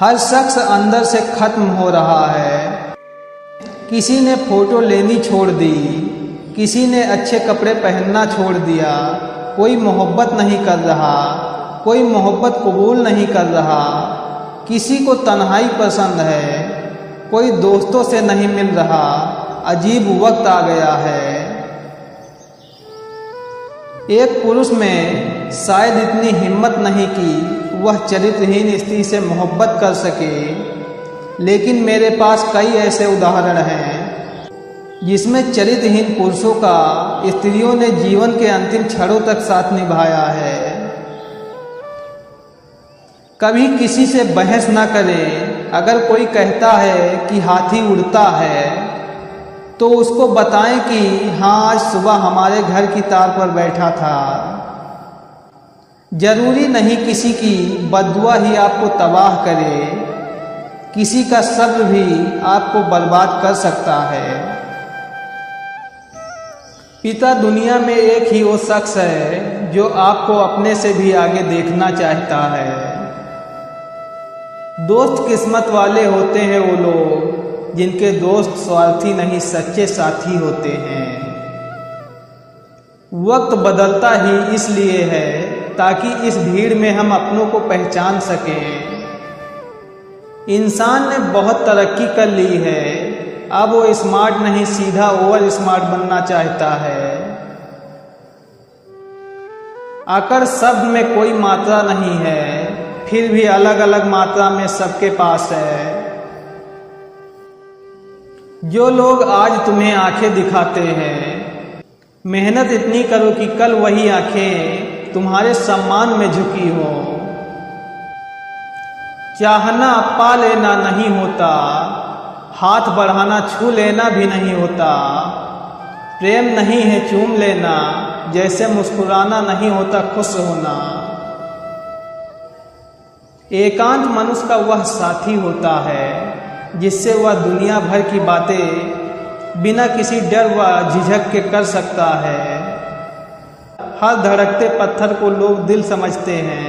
हर शख्स अंदर से खत्म हो रहा है। किसी ने फोटो लेनी छोड़ दी, किसी ने अच्छे कपड़े पहनना छोड़ दिया। कोई मोहब्बत नहीं कर रहा, कोई मोहब्बत कबूल नहीं कर रहा। किसी को तन्हाई पसंद है, कोई दोस्तों से नहीं मिल रहा। अजीब वक्त आ गया है। एक पुरुष में शायद इतनी हिम्मत नहीं कि वह चरित्रहीन स्त्री से मोहब्बत कर सके, लेकिन मेरे पास कई ऐसे उदाहरण हैं जिसमें चरित्रहीन पुरुषों का स्त्रियों ने जीवन के अंतिम क्षणों तक साथ निभाया है। कभी किसी से बहस न करें। अगर कोई कहता है कि हाथी उड़ता है तो उसको बताएं कि हाँ, आज सुबह हमारे घर की तार पर बैठा था। जरूरी नहीं किसी की बद्दुआ ही आपको तबाह करे, किसी का सब्र भी आपको बर्बाद कर सकता है। पिता दुनिया में एक ही वो शख्स है जो आपको अपने से भी आगे देखना चाहता है। दोस्त किस्मत वाले होते हैं वो लोग जिनके दोस्त स्वार्थी नहीं सच्चे साथी होते हैं। वक्त बदलता ही इसलिए है ताकि इस भीड़ में हम अपनों को पहचान सकें। इंसान ने बहुत तरक्की कर ली है, अब वो स्मार्ट नहीं सीधा ओवर स्मार्ट बनना चाहता है। अगर शब्द में कोई मात्रा नहीं है, फिर भी अलग अलग मात्रा में सबके पास है। जो लोग आज तुम्हें आंखें दिखाते हैं, मेहनत इतनी करो कि कल वही आंखें तुम्हारे सम्मान में झुकी हो। चाहना पा लेना नहीं होता, हाथ बढ़ाना छू लेना भी नहीं होता। प्रेम नहीं है चूम लेना, जैसे मुस्कुराना नहीं होता खुश होना। एकांत मनुष्य का वह साथी होता है जिससे वह दुनिया भर की बातें बिना किसी डर व झिझक के कर सकता है। हर धड़कते पत्थर को लोग दिल समझते हैं।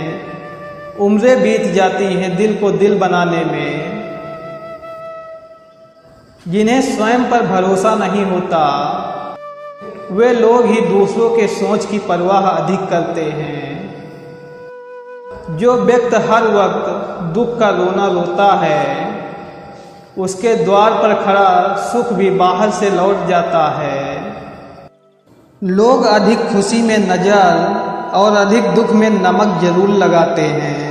उम्रें बीत जाती हैं दिल को दिल बनाने में। जिन्हें स्वयं पर भरोसा नहीं होता, वे लोग ही दूसरों के सोच की परवाह अधिक करते हैं। जो व्यक्ति हर वक्त दुख का रोना रोता है, उसके द्वार पर खड़ा सुख भी बाहर से लौट जाता है। लोग अधिक खुशी में नजर और अधिक दुख में नमक जरूर लगाते हैं।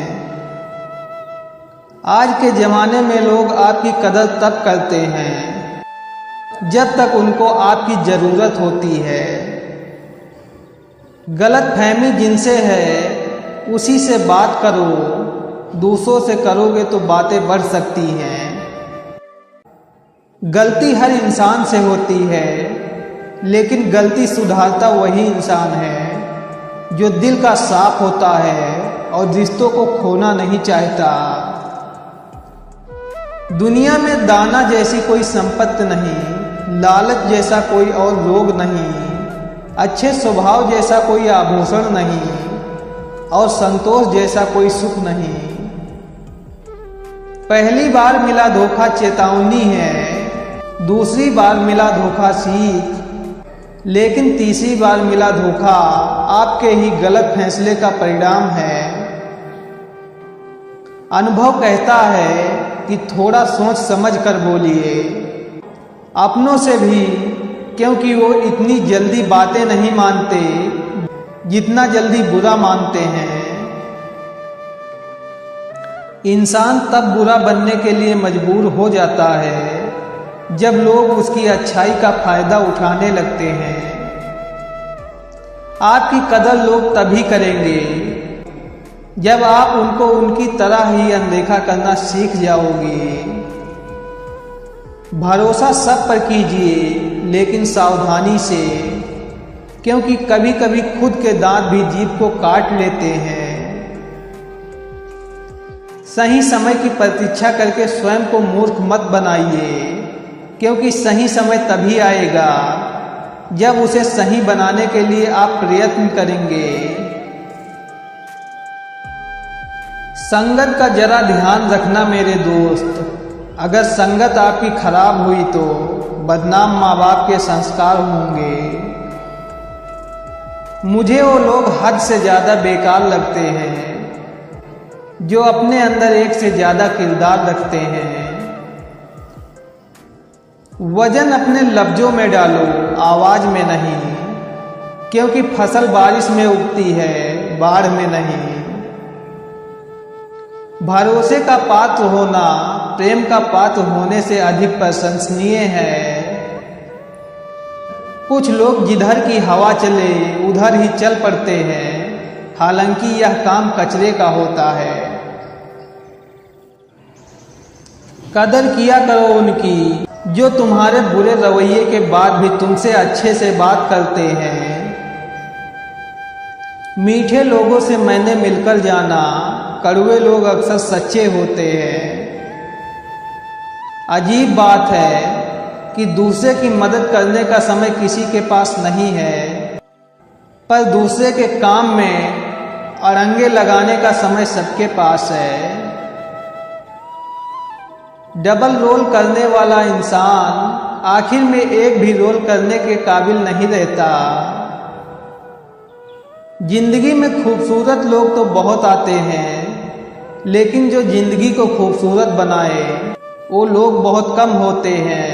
आज के ज़माने में लोग आपकी कदर तब करते हैं जब तक उनको आपकी ज़रूरत होती है। गलतफहमी जिनसे है उसी से बात करो, दूसरों से करोगे तो बातें बढ़ सकती हैं। गलती हर इंसान से होती है, लेकिन गलती सुधारता वही इंसान है जो दिल का साफ होता है और रिश्तों को खोना नहीं चाहता। दुनिया में दाना जैसी कोई संपत्ति नहीं, लालच जैसा कोई और रोग नहीं, अच्छे स्वभाव जैसा कोई आभूषण नहीं और संतोष जैसा कोई सुख नहीं। पहली बार मिला धोखा चेतावनी है, दूसरी बार मिला धोखा सीख, लेकिन तीसरी बार मिला धोखा आपके ही गलत फैसले का परिणाम है। अनुभव कहता है कि थोड़ा सोच समझ कर बोलिए, अपनों से भी, क्योंकि वो इतनी जल्दी बातें नहीं मानते जितना जल्दी बुरा मानते हैं। इंसान तब बुरा बनने के लिए मजबूर हो जाता है जब लोग उसकी अच्छाई का फायदा उठाने लगते हैं। आपकी कदर लोग तभी करेंगे जब आप उनको उनकी तरह ही अनदेखा करना सीख जाओगे। भरोसा सब पर कीजिए, लेकिन सावधानी से, क्योंकि कभी कभी खुद के दांत भी जीभ को काट लेते हैं। सही समय की प्रतीक्षा करके स्वयं को मूर्ख मत बनाइए, क्योंकि सही समय तभी आएगा जब उसे सही बनाने के लिए आप प्रयत्न करेंगे। संगत का जरा ध्यान रखना मेरे दोस्त, अगर संगत आपकी खराब हुई तो बदनाम माँ बाप के संस्कार होंगे। मुझे वो लोग हद से ज़्यादा बेकार लगते हैं जो अपने अंदर एक से ज़्यादा किरदार रखते हैं। वजन अपने लफ्ज़ों में डालो, आवाज़ में नहीं, क्योंकि फसल बारिश में उगती है, बाढ़ में नहीं। भरोसे का पात्र होना प्रेम का पात्र होने से अधिक प्रशंसनीय है। कुछ लोग जिधर की हवा चले उधर ही चल पड़ते हैं, हालांकि यह काम कचरे का होता है। कदर किया करो उनकी जो तुम्हारे बुरे रवैये के बाद भी तुमसे अच्छे से बात करते हैं। मीठे लोगों से मैंने मिलकर जाना, कड़वे लोग अक्सर सच्चे होते हैं। अजीब बात है कि दूसरे की मदद करने का समय किसी के पास नहीं है, पर दूसरे के काम में अड़ंगे लगाने का समय सबके पास है। डबल रोल करने वाला इंसान आखिर में एक भी रोल करने के काबिल नहीं रहता। जिंदगी में खूबसूरत लोग तो बहुत आते हैं, लेकिन जो जिंदगी को खूबसूरत बनाए वो लोग बहुत कम होते हैं।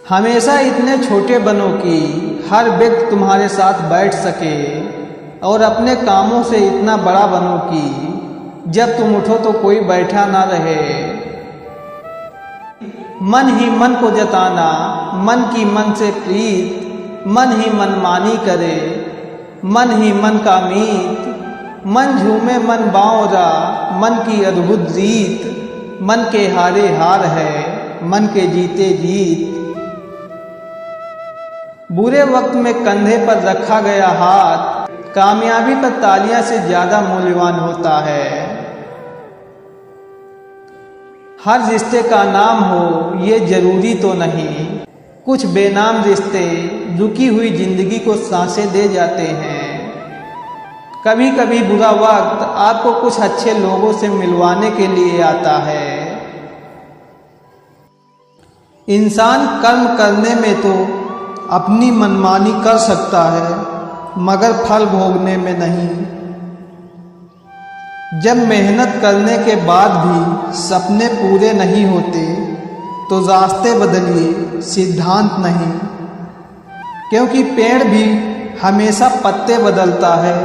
हमेशा इतने छोटे बनो कि हर व्यक्ति तुम्हारे साथ बैठ सके, और अपने कामों से इतना बड़ा बनो कि जब तुम उठो तो कोई बैठा ना रहे। मन ही मन को जताना, मन की मन से प्रीत, मन ही मनमानी करे, मन ही मन का मीत, मन झूमे मन बावरा, मन की अद्भुत रीत, मन के हारे हार है, मन के जीते जीत। बुरे वक्त में कंधे पर रखा गया हाथ कामयाबी पर तालियां से ज्यादा मूल्यवान होता है। हर रिश्ते का नाम हो ये जरूरी तो नहीं, कुछ बेनाम रिश्ते रुकी हुई जिंदगी को सांसें दे जाते हैं। कभी कभी बुरा वक्त आपको कुछ अच्छे लोगों से मिलवाने के लिए आता है। इंसान कर्म करने में तो अपनी मनमानी कर सकता है, मगर फल भोगने में नहीं। जब मेहनत करने के बाद भी सपने पूरे नहीं होते तो रास्ते बदलिए, सिद्धांत नहीं, क्योंकि पेड़ भी हमेशा पत्ते बदलता है,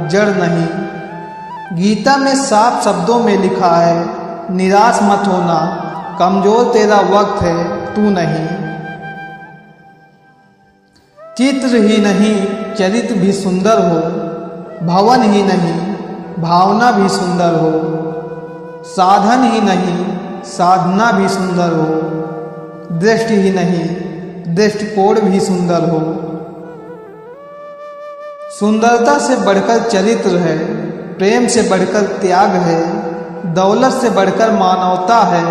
जड़ नहीं। गीता में साफ शब्दों में लिखा है, निराश मत होना, कमजोर तेरा वक्त है, तू नहीं। चित्र ही नहीं चरित्र भी सुंदर हो, भवन ही नहीं भावना भी सुंदर हो, साधन ही नहीं साधना भी सुंदर हो, दृष्टि ही नहीं दृष्टिकोण भी सुंदर हो। सुंदरता से बढ़कर चरित्र है, प्रेम से बढ़कर त्याग है, दौलत से बढ़कर मानवता है,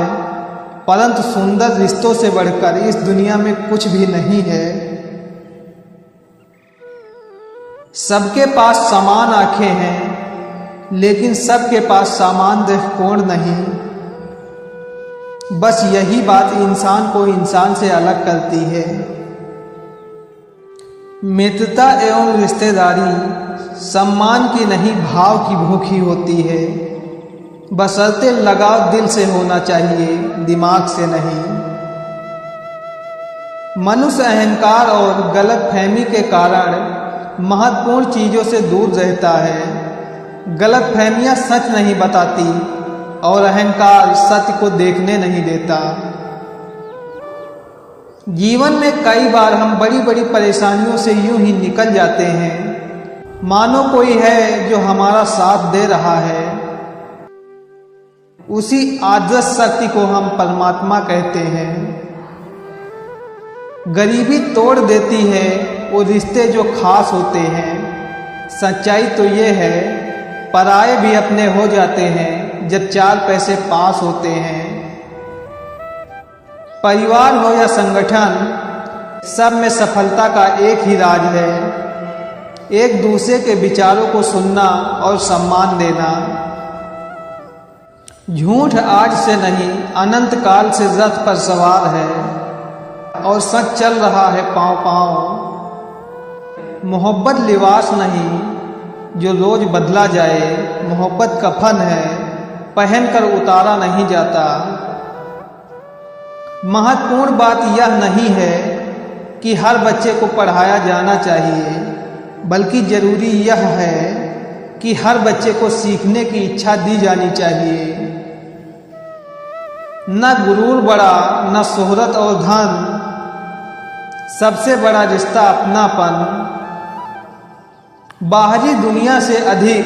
परंतु सुंदर रिश्तों से बढ़कर इस दुनिया में कुछ भी नहीं है। सबके पास समान आंखें हैं, लेकिन सबके पास समान दृष्टिकोण नहीं। बस यही बात इंसान को इंसान से अलग करती है। मित्रता एवं रिश्तेदारी सम्मान की नहीं भाव की भूखी होती है, बशर्ते लगाव दिल से होना चाहिए, दिमाग से नहीं। मनुष्य अहंकार और गलतफहमी के कारण महत्वपूर्ण चीज़ों से दूर रहता है। गलतफहमियां सच नहीं बताती और अहंकार सत्य को देखने नहीं देता। जीवन में कई बार हम बड़ी बड़ी परेशानियों से यूं ही निकल जाते हैं, मानो कोई है जो हमारा साथ दे रहा है। उसी आदर्श शक्ति को हम परमात्मा कहते हैं। गरीबी तोड़ देती है वो रिश्ते जो खास होते हैं। सच्चाई तो ये है, पराये भी अपने हो जाते हैं जब चार पैसे पास होते हैं। परिवार हो या संगठन, सब में सफलता का एक ही राज है, एक दूसरे के विचारों को सुनना और सम्मान देना। झूठ आज से नहीं अनंत काल से रथ पर सवार है और सच चल रहा है पांव पांव। मोहब्बत लिबास नहीं जो रोज बदला जाए, मोहब्बत कफन है पहनकर उतारा नहीं जाता। महत्वपूर्ण बात यह नहीं है कि हर बच्चे को पढ़ाया जाना चाहिए, बल्कि जरूरी यह है कि हर बच्चे को सीखने की इच्छा दी जानी चाहिए। न गुरूर बड़ा न शोहरत और धन, सबसे बड़ा रिश्ता अपनापन। बाहरी दुनिया से अधिक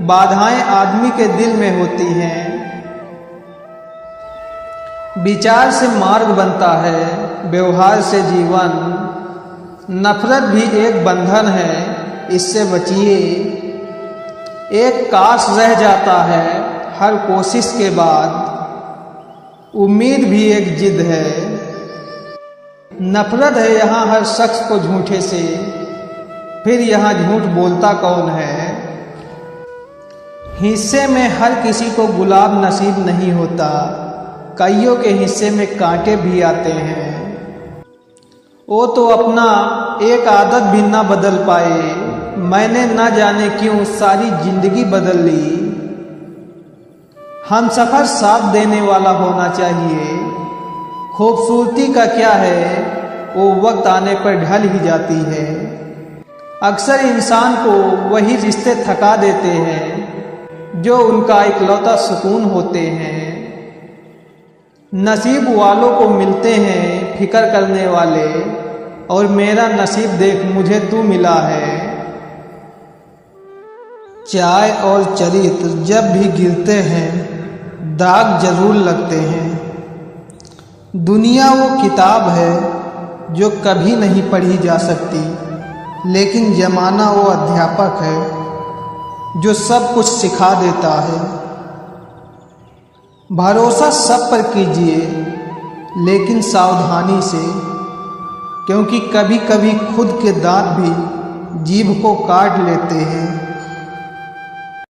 बाधाएं आदमी के दिल में होती हैं। विचार से मार्ग बनता है, व्यवहार से जीवन। नफरत भी एक बंधन है, इससे बचिए। एक काश रह जाता है हर कोशिश के बाद, उम्मीद भी एक जिद है। नफरत है यहाँ हर शख्स को झूठे से, फिर यहाँ झूठ बोलता कौन है। हिस्से में हर किसी को गुलाब नसीब नहीं होता, कईयों के हिस्से में कांटे भी आते हैं। वो तो अपना एक आदत भी न बदल पाए, मैंने न जाने क्यों सारी जिंदगी बदल ली। हम सफर साथ देने वाला होना चाहिए। खूबसूरती का क्या है, वो वक्त आने पर ढल ही जाती है। अक्सर इंसान को वही रिश्ते थका देते हैं जो उनका इकलौता सुकून होते हैं। नसीब वालों को मिलते हैं फिक्र करने वाले, और मेरा नसीब देख मुझे तू मिला है। चाय और चरित्र जब भी गिरते हैं दाग जरूर लगते हैं। दुनिया वो किताब है जो कभी नहीं पढ़ी जा सकती, लेकिन जमाना वो अध्यापक है जो सब कुछ सिखा देता है। भरोसा सब पर कीजिए, लेकिन सावधानी से, क्योंकि कभी कभी खुद के दांत भी जीभ को काट लेते हैं।